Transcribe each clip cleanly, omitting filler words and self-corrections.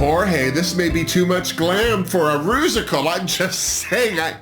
Jorge, this may be too much glam for a Rusical. I'm just saying.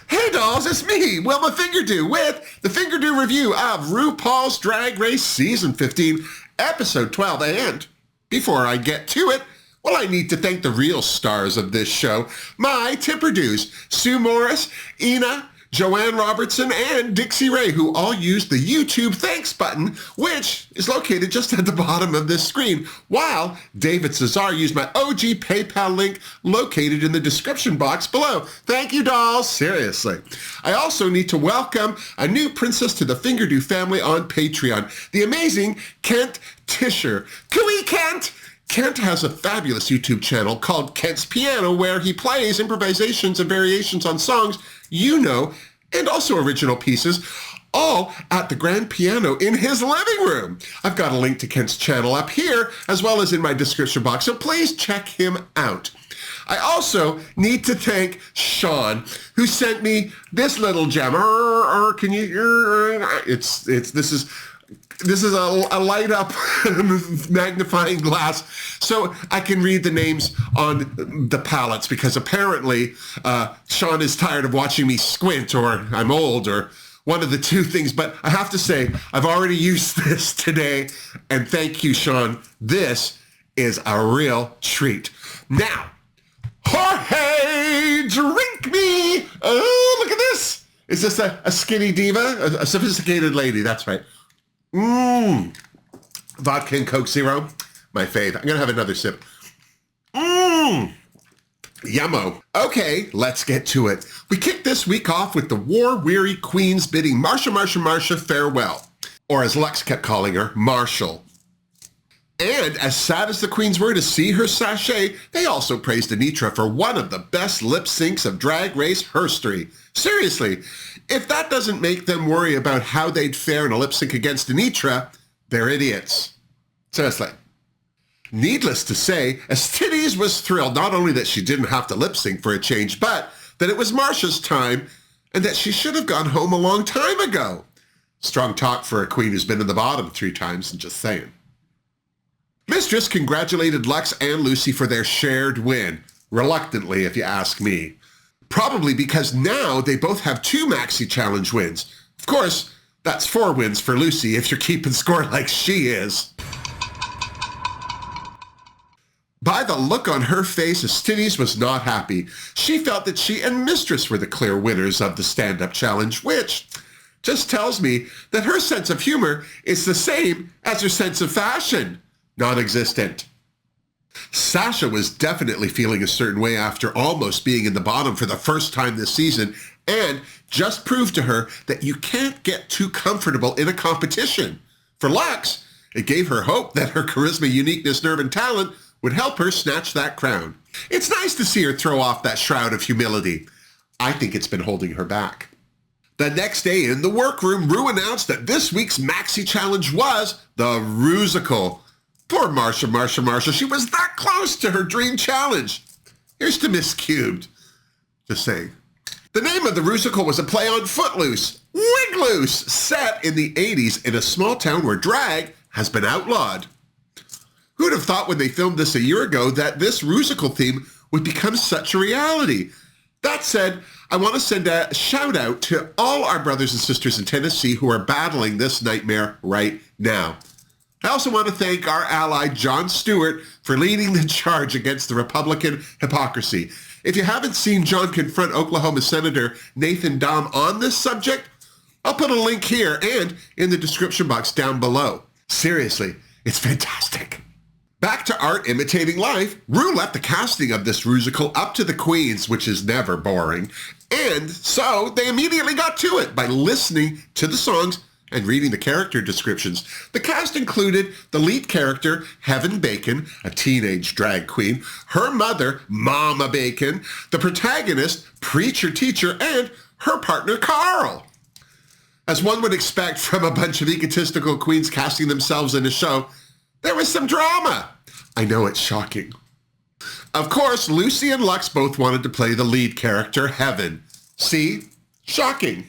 Hey dolls, it's me, Wilma Fingerdoo, with the Fingerdoo review of RuPaul's Drag Race Season 15, Episode 12. And before I get to it, well, I need to thank the real stars of this show, my Tipperdoos, Sue Morris, Ina, Joanne Robertson, and Dixie Ray, who all used the YouTube thanks button, which is located just at the bottom of this screen, while David Cesar used my OG PayPal link located in the description box below. Thank you, dolls. Seriously. I also need to welcome a new princess to the Fingerdoo family on Patreon, the amazing Kent Tischer. Cooey Kent! Kent has a fabulous YouTube channel called Kent's Piano, where he plays improvisations and variations on songs you know, and also original pieces, all at the grand piano in his living room. I've got a link to Kent's channel up here, as well as in my description box, so please check him out. I also need to thank Sean, who sent me this little gem. Can you? This is a light up magnifying glass so I can read the names on the palettes, because apparently Sean is tired of watching me squint, or I'm old, or one of the two things. But I have to say, I've already used this today, and thank you, Sean. This is a real treat. Now, Jorge, drink me. Oh, look at this. Is this a skinny diva? A sophisticated lady, that's right. Vodka and Coke Zero, my fave. I'm going to have another sip. Yummo. Okay, let's get to it. We kick this week off with the war-weary queens bidding Marsha farewell, or as Lux kept calling her, Marshall. And as sad as the queens were to see her sachet, they also praised Anitra for one of the best lip syncs of Drag Race history. Seriously, if that doesn't make them worry about how they'd fare in a lip sync against Anitra, they're idiots. Seriously. Needless to say, Estides was thrilled not only that she didn't have to lip sync for a change, but that it was Marsha's time and that she should have gone home a long time ago. Strong talk for a queen who's been in the bottom 3 times, and just saying. Mistress congratulated Lux and Lucy for their shared win. Reluctantly, if you ask me. Probably because now they both have 2 Maxi Challenge wins. Of course, that's 4 wins for Lucy if you're keeping score like she is. By the look on her face, Estides was not happy. She felt that she and Mistress were the clear winners of the stand-up challenge, which just tells me that her sense of humor is the same as her sense of fashion. Non-existent. Sasha was definitely feeling a certain way after almost being in the bottom for the first time this season, and just proved to her that you can't get too comfortable in a competition. For Lux, it gave her hope that her charisma, uniqueness, nerve, and talent would help her snatch that crown. It's nice to see her throw off that shroud of humility. I think it's been holding her back. The next day in the workroom, Ru announced that this week's Maxi Challenge was the Rusical. Poor Marsha. She was that close to her dream challenge. Here's to Miss Cubed. Just saying. The name of the Rusical was a play on Footloose, Wigloose, set in the 80s in a small town where drag has been outlawed. Who'd have thought when they filmed this a year ago that this Rusical theme would become such a reality? That said, I want to send a shout out to all our brothers and sisters in Tennessee who are battling this nightmare right now. I also want to thank our ally, Jon Stewart, for leading the charge against the Republican hypocrisy. If you haven't seen Jon confront Oklahoma Senator Nathan Dahm on this subject, I'll put a link here and in the description box down below. Seriously, it's fantastic. Back to art imitating life, Ru left the casting of this Rusical up to the queens, which is never boring. And so they immediately got to it by listening to the songs and reading the character descriptions. The cast included the lead character, Heaven Bacon, a teenage drag queen, her mother, Mama Bacon, the protagonist, Preacher Teacher, and her partner, Carl. As one would expect from a bunch of egotistical queens casting themselves in a show, there was some drama. I know it's shocking. Of course, Lucy and Lux both wanted to play the lead character, Heaven. See? Shocking.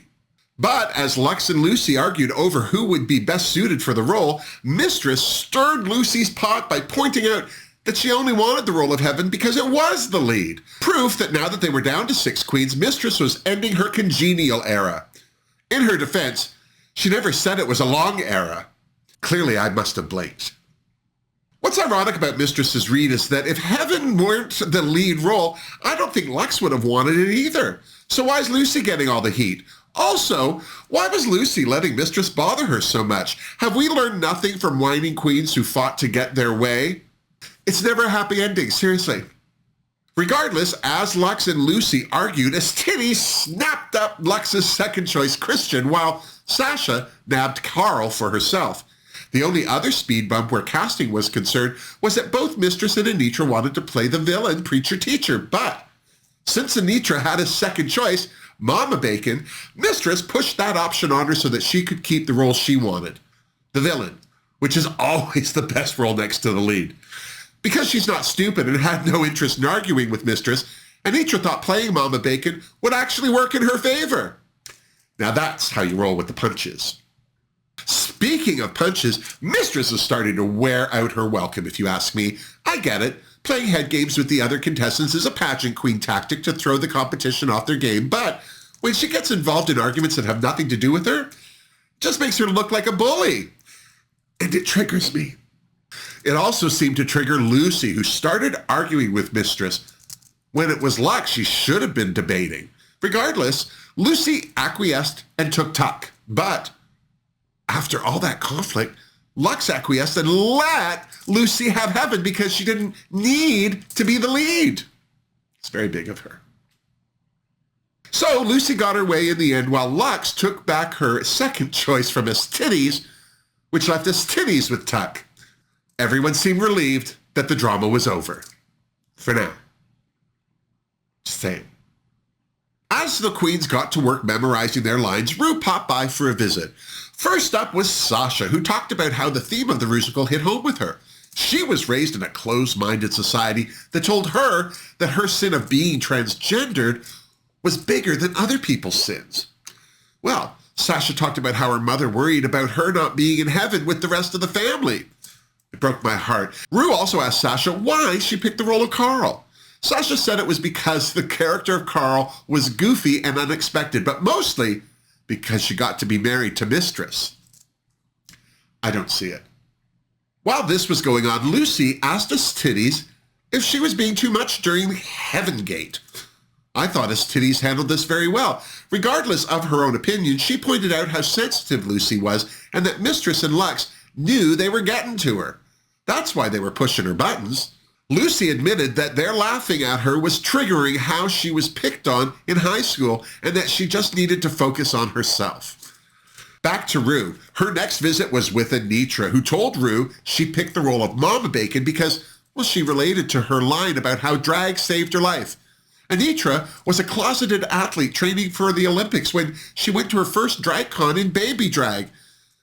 But as Lux and Lucy argued over who would be best suited for the role, Mistress stirred Lucy's pot by pointing out that she only wanted the role of Heaven because it was the lead. Proof that now that they were down to 6 queens, Mistress was ending her congenial era. In her defense, she never said it was a long era. Clearly, I must have blinked. What's ironic about Mistress's read is that if Heaven weren't the lead role, I don't think Lux would have wanted it either. So why is Lucy getting all the heat? Also, why was Lucy letting Mistress bother her so much? Have we learned nothing from whining queens who fought to get their way? It's never a happy ending, seriously. Regardless, as Lux and Lucy argued, Titty snapped up Lux's second choice, Christian, while Sasha nabbed Carl for herself. The only other speed bump where casting was concerned was that both Mistress and Anitra wanted to play the villain preacher-teacher, but since Anitra had a second choice, Mama Bacon, Mistress pushed that option on her so that she could keep the role she wanted, the villain, which is always the best role next to the lead. Because she's not stupid and had no interest in arguing with Mistress, Anitra thought playing Mama Bacon would actually work in her favor. Now that's how you roll with the punches. Speaking of punches, Mistress is starting to wear out her welcome, if you ask me. I get it. Playing head games with the other contestants is a pageant queen tactic to throw the competition off their game, but when she gets involved in arguments that have nothing to do with her, it just makes her look like a bully. And it triggers me. It also seemed to trigger Lucy, who started arguing with Mistress when it was Lux she should have been debating. Regardless, Lucy acquiesced and took Tuck. But after all that conflict, Lux acquiesced and let Lucy have Heaven because she didn't need to be the lead. It's very big of her. So Lucy got her way in the end while Lux took back her second choice from Titties, which left Titties with Tuck. Everyone seemed relieved that the drama was over. For now. Just saying. As the queens got to work memorizing their lines, Ru popped by for a visit. First up was Sasha, who talked about how the theme of the Rusical hit home with her. She was raised in a closed-minded society that told her that her sin of being transgendered was bigger than other people's sins. Well, Sasha talked about how her mother worried about her not being in heaven with the rest of the family. It broke my heart. Ru also asked Sasha why she picked the role of Carl. Sasha said it was because the character of Carl was goofy and unexpected, but mostly because she got to be married to Mistress. I don't see it. While this was going on, Lucy asked Titties if she was being too much during Heaven Gate. I thought Titties handled this very well. Regardless of her own opinion, she pointed out how sensitive Lucy was and that Mistress and Lux knew they were getting to her. That's why they were pushing her buttons. Lucy admitted that their laughing at her was triggering how she was picked on in high school and that she just needed to focus on herself. Back to Ru. Her next visit was with Anitra, who told Ru she picked the role of Mama Bacon because, well, she related to her line about how drag saved her life. Anitra was a closeted athlete training for the Olympics when she went to her first drag con in baby drag,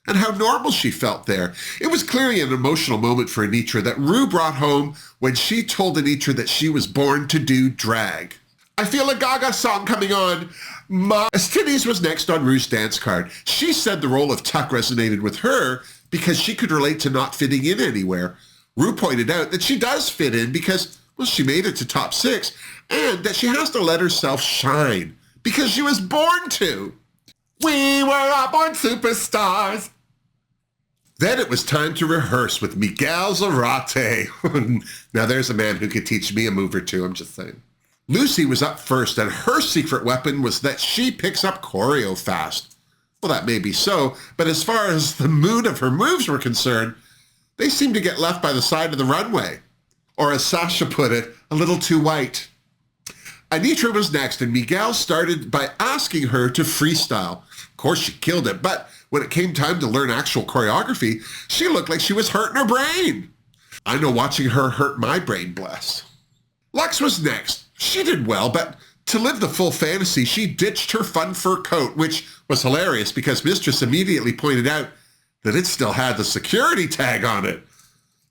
and how normal she felt there. It was clearly an emotional moment for Anitra that Ru brought home when she told Anitra that she was born to do drag. I feel a Gaga song coming on. Titties was next on Ru's dance card. She said the role of Tuck resonated with her because she could relate to not fitting in anywhere. Ru pointed out that she does fit in because, well, she made it to top 6, and that she has to let herself shine because she was born to. We were all born superstars. Then it was time to rehearse with Miguel Zarate. Now there's a man who could teach me a move or two, I'm just saying. Lucy was up first, and her secret weapon was that she picks up choreo fast. Well, that may be so, but as far as the mood of her moves were concerned, they seemed to get left by the side of the runway. Or as Sasha put it, a little too white. Anitra was next, and Miguel started by asking her to freestyle. Of course, she killed it, but when it came time to learn actual choreography, she looked like she was hurting her brain. I know watching her hurt my brain, bless. Lux was next. She did well, but to live the full fantasy, she ditched her fun fur coat, which was hilarious because Mistress immediately pointed out that it still had the security tag on it.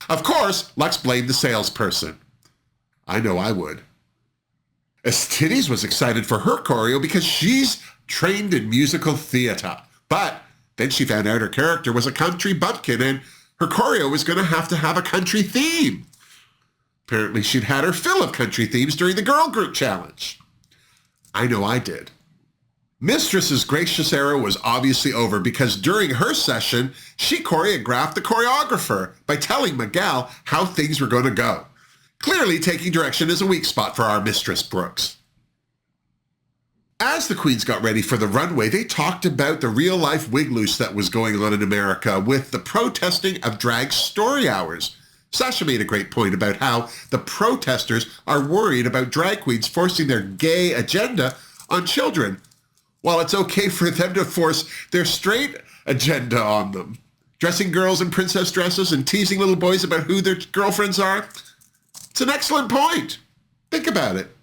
Of course, Lux blamed the salesperson. I know I would. Titties was excited for her choreo because she's trained in musical theater. But then she found out her character was a country bumpkin and her choreo was going to have a country theme. Apparently she'd had her fill of country themes during the girl group challenge. I know I did. Mistress's gracious era was obviously over because during her session, she choreographed the choreographer by telling Miguel how things were going to go. Clearly taking direction is a weak spot for our Mistress Brooks. As the queens got ready for the runway, they talked about the real-life Wigloose that was going on in America with the protesting of drag story hours. Sasha made a great point about how the protesters are worried about drag queens forcing their gay agenda on children, while it's okay for them to force their straight agenda on them. Dressing girls in princess dresses and teasing little boys about who their girlfriends are. It's an excellent point. Think about it.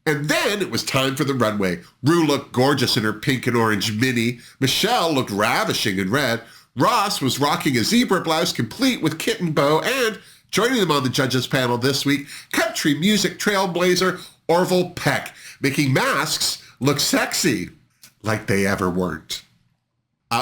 And then it was time for the runway. Ru looked gorgeous in her pink and orange mini. Michelle looked ravishing in red. Ross was rocking a zebra blouse complete with kitten bow, and joining them on the judges panel this week, country music trailblazer Orville Peck, making masks look sexy like they ever weren't.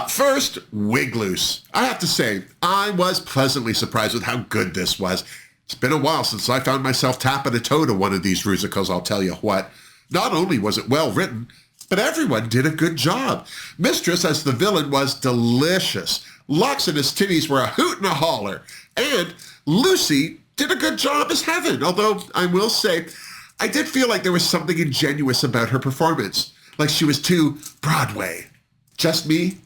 First, Wigloose. I have to say, I was pleasantly surprised with how good this was. It's been a while since I found myself tapping a toe to one of these Rusicals, I'll tell you what. Not only was it well written, but everyone did a good job. Mistress as the villain was delicious. Lux and his titties were a hoot and a holler. And Lucy did a good job as Heaven, although I will say, I did feel like there was something ingenuous about her performance, like she was too Broadway. Just me?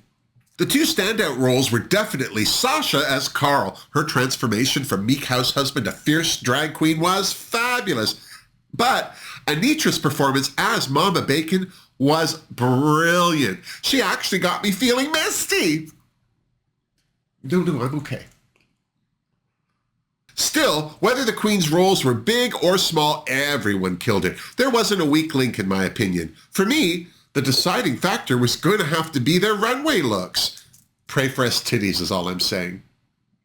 The two standout roles were definitely Sasha as Carl. Her transformation from meek house husband to fierce drag queen was fabulous. But Anitra's performance as Mama Bacon was brilliant. She actually got me feeling misty. No, I'm okay. Still, whether the queen's roles were big or small, everyone killed it. There wasn't a weak link in my opinion. For me, the deciding factor was going to have to be their runway looks. Pray for us titties is all I'm saying.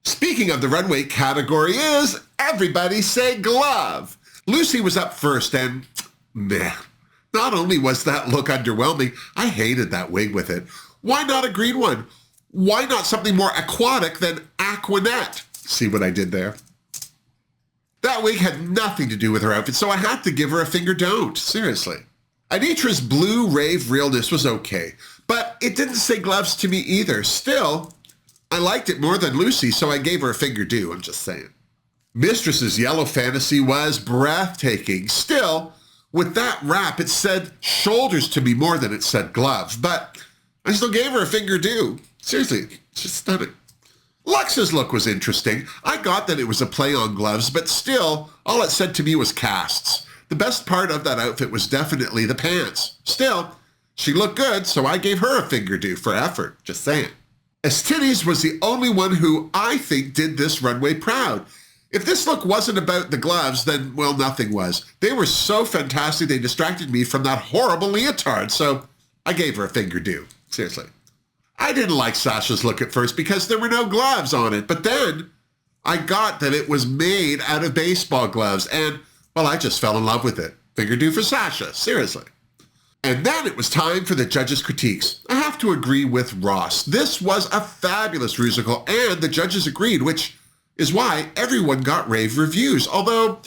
Speaking of the runway category is everybody say glove. Lucy was up first and meh. Not only was that look underwhelming, I hated that wig with it. Why not a green one? Why not something more aquatic than Aquanet? See what I did there? That wig had nothing to do with her outfit, so I had to give her a finger don't. Seriously. Anitra's blue rave realness was okay, but it didn't say gloves to me either. Still, I liked it more than Lucy, so I gave her a finger do, I'm just saying. Mistress's yellow fantasy was breathtaking. Still, with that wrap, it said shoulders to me more than it said gloves, but I still gave her a finger do. Seriously, it's just stunning. Lux's look was interesting. I got that it was a play on gloves, but still, all it said to me was casts. The best part of that outfit was definitely the pants. Still, she looked good, so I gave her a finger do for effort, just saying. Titties was the only one who I think did this runway proud. If this look wasn't about the gloves, then, well, nothing was. They were so fantastic, they distracted me from that horrible leotard, so I gave her a finger do. Seriously. I didn't like Sasha's look at first because there were no gloves on it, but then I got that it was made out of baseball gloves, and, well, I just fell in love with it. Finger do for Sasha, seriously. And then it was time for the judges' critiques. I have to agree with Ross. This was a fabulous Rusical, and the judges agreed, which is why everyone got rave reviews, although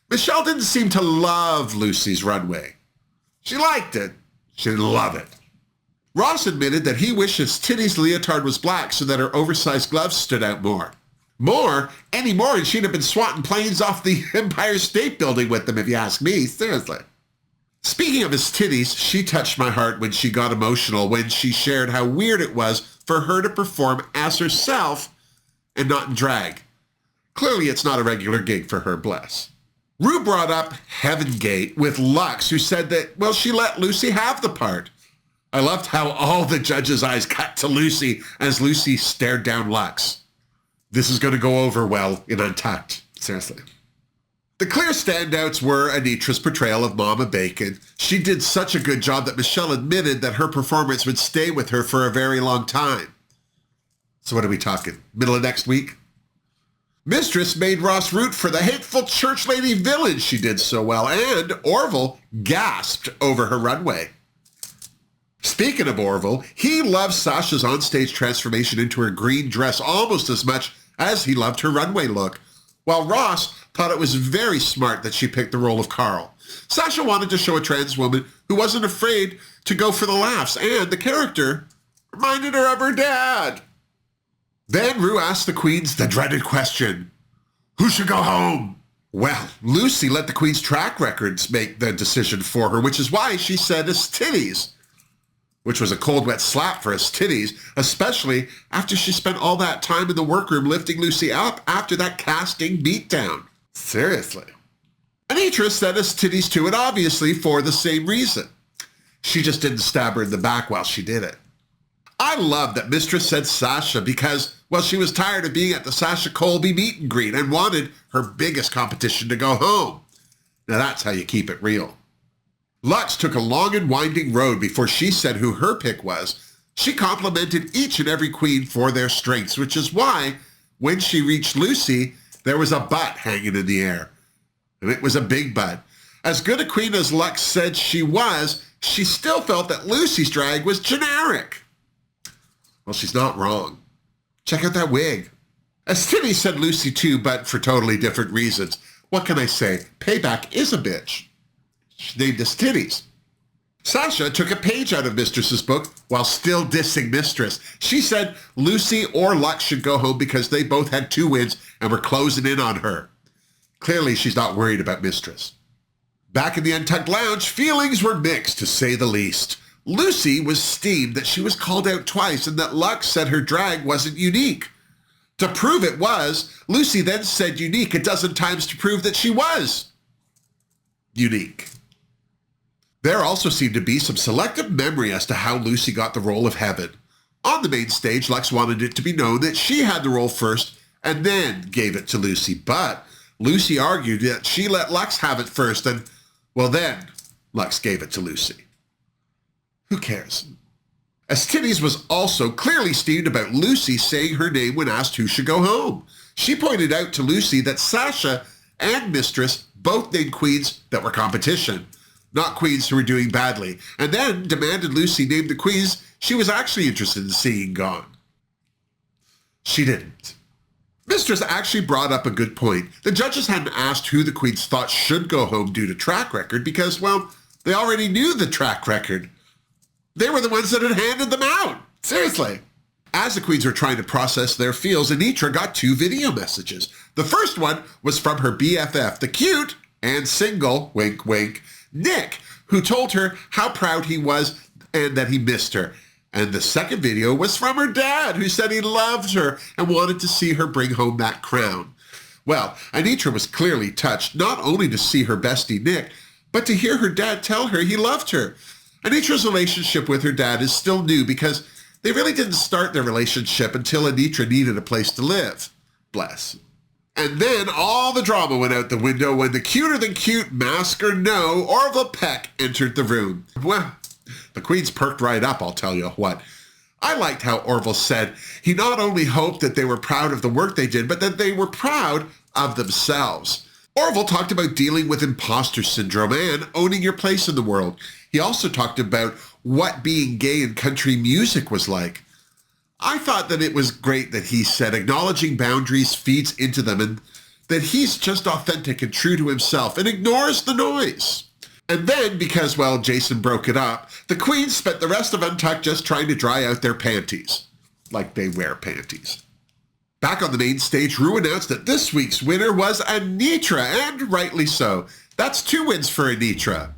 Michelle didn't seem to love Lucy's runway. She liked it. She didn't love it. Ross admitted that he wished his titties leotard was black so that her oversized gloves stood out more. Any more, and she'd have been swatting planes off the Empire State Building with them, if you ask me, seriously. Speaking of his titties, she touched my heart when she got emotional when she shared how weird it was for her to perform as herself and not in drag. Clearly it's not a regular gig for her, bless. Ru brought up Heaven Gate with Lux, who said that, well, she let Lucy have the part. I loved how all the judges' eyes cut to Lucy as Lucy stared down Lux. This is going to go over well in Untucked, seriously. The clear standouts were Anitra's portrayal of Mama Bacon. She did such a good job that Michelle admitted that her performance would stay with her for a very long time. So what are we talking, middle of next week? Mistress made Ross root for the hateful church lady villain she did so well, and Orville gasped over her runway. Speaking of Orville, he loved Sasha's onstage transformation into her green dress almost as much as he loved her runway look. while Ross thought it was very smart that she picked the role of Carl. Sasha wanted to show a trans woman who wasn't afraid to go for the laughs, and the character reminded her of her dad. Then Ru asked the queens the dreaded question, who should go home? Well, Lucy let the queen's track records make the decision for her, which is why she said titties, which was a cold, wet slap for titties, especially after she spent all that time in the workroom lifting Lucy up after that casting beatdown. Seriously. Anitra said titties too, and obviously for the same reason. She just didn't stab her in the back while she did it. I love that Mistress said Sasha because, well, she was tired of being at the Sasha Colby meet and greet and wanted her biggest competition to go home. Now that's how you keep it real. Lux took a long and winding road before she said who her pick was. She complimented each and every queen for their strengths, which is why, when she reached Lucy, there was a butt hanging in the air. And it was a big butt. As good a queen as Lux said she was, she still felt that Lucy's drag was generic. Well, she's not wrong. Check out that wig. Titties said Lucy too, but for totally different reasons. What can I say? Payback is a bitch. She named us Titties. Sasha took a page out of Mistress's book while still dissing Mistress. She said Lucy or Lux should go home because they both had 2 wins and were closing in on her. Clearly, she's not worried about Mistress. Back in the Untucked Lounge, feelings were mixed, to say the least. Lucy was steamed that she was called out twice and that Lux said her drag wasn't unique. To prove it was, Lucy then said unique a dozen times to prove that she was unique. There also seemed to be some selective memory as to how Lucy got the role of Heaven. On the main stage, Lux wanted it to be known that she had the role first and then gave it to Lucy, but Lucy argued that she let Lux have it first and, well then, Lux gave it to Lucy. Who cares? Titties was also clearly steamed about Lucy saying her name when asked who should go home. She pointed out to Lucy that Sasha and Mistress both named queens that were competition, not queens who were doing badly, and then demanded Lucy name the queens she was actually interested in seeing gone. She didn't. Mistress actually brought up a good point. The judges hadn't asked who the queens thought should go home due to track record because, well, they already knew the track record. They were the ones that had handed them out. Seriously. As the queens were trying to process their feels, Anitra got 2 video messages. The first one was from her BFF, the cute and single, wink, wink, Nick, who told her how proud he was and that he missed her. And the second video was from her dad, who said he loved her and wanted to see her bring home that crown. Well, Anitra was clearly touched, not only to see her bestie Nick, but to hear her dad tell her he loved her. Anitra's relationship with her dad is still new because they really didn't start their relationship until Anitra needed a place to live. Bless. And then all the drama went out the window when the cuter-than-cute mask or no Orville Peck entered the room. Well, the queens perked right up, I'll tell you what. I liked how Orville said he not only hoped that they were proud of the work they did, but that they were proud of themselves. Orville talked about dealing with imposter syndrome and owning your place in the world. He also talked about what being gay in country music was like. I thought that it was great that he said acknowledging boundaries feeds into them and that he's just authentic and true to himself and ignores the noise. And then, because, well, Jason broke it up, the queens spent the rest of Untucked just trying to dry out their panties. Like they wear panties. Back on the main stage, Ru announced that this week's winner was Anitra, and rightly so. That's 2 wins for Anitra.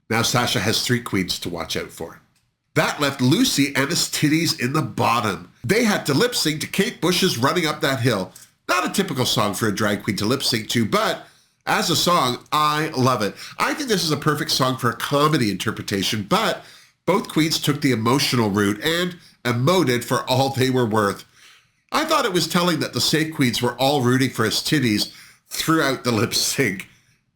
Now Sasha has 3 queens to watch out for. That left Lucy and his Titties in the bottom. They had to lip sync to Kate Bush's Running Up That Hill. Not a typical song for a drag queen to lip sync to, but as a song, I love it. I think this is a perfect song for a comedy interpretation, but both queens took the emotional route and emoted for all they were worth. I thought it was telling that the safe queens were all rooting for his Titties throughout the lip sync.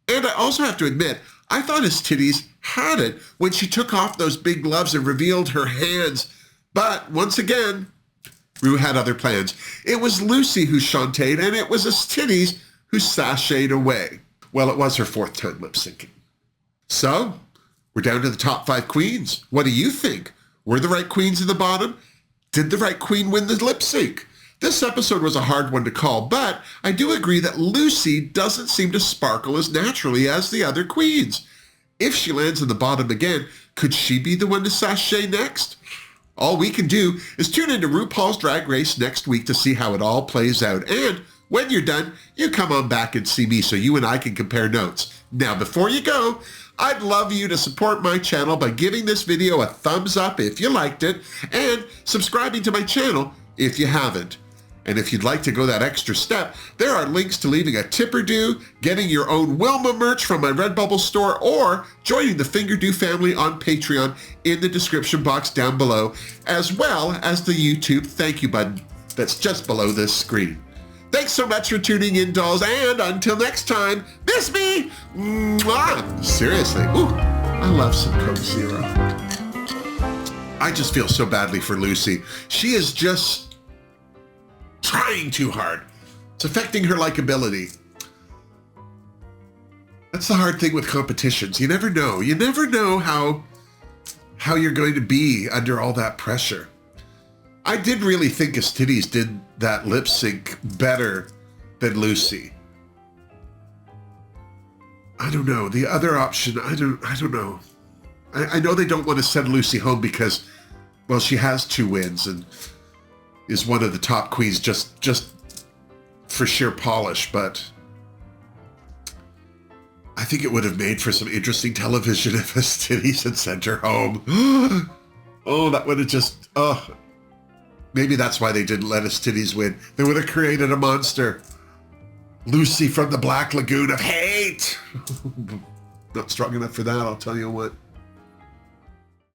And I also have to admit, I thought his Titties had it when she took off those big gloves and revealed her hands. But once again, Ru had other plans. It was Lucy who shantaed, and it was his Titties who sashayed away. Well, it was her 4th time lip syncing. So, we're down to the top 5 queens. What do you think? Were the right queens in the bottom? Did the right queen win the lip sync? This episode was a hard one to call, but I do agree that Lucy doesn't seem to sparkle as naturally as the other queens. If she lands in the bottom again, could she be the one to sashay next? All we can do is tune into RuPaul's Drag Race next week to see how it all plays out. And when you're done, you come on back and see me so you and I can compare notes. Now, before you go, I'd love you to support my channel by giving this video a thumbs up if you liked it and subscribing to my channel if you haven't. And if you'd like to go that extra step, there are links to leaving a tip or do, getting your own Wilma merch from my Redbubble store, or joining the Fingerdoo family on Patreon in the description box down below, as well as the YouTube thank you button that's just below this screen. Thanks so much for tuning in, dolls, and until next time, miss me! Mwah! Seriously, ooh, I love some Coke Zero. I just feel so badly for Lucy. She is just trying too hard. It's affecting her likability. That's the hard thing with competitions. You never know. You never know how you're going to be under all that pressure. I did really think Titties did that lip sync better than Lucy. I don't know. The other option, I don't know. I know they don't want to send Lucy home because, well, she has 2 wins and is one of the top queens just for sheer polish, but I think it would have made for some interesting television if Titties had sent her home. Oh, that would have just, maybe that's why they didn't let Titties win. They would have created a monster. Lucy from the Black Lagoon of Hate. Not strong enough for that, I'll tell you what.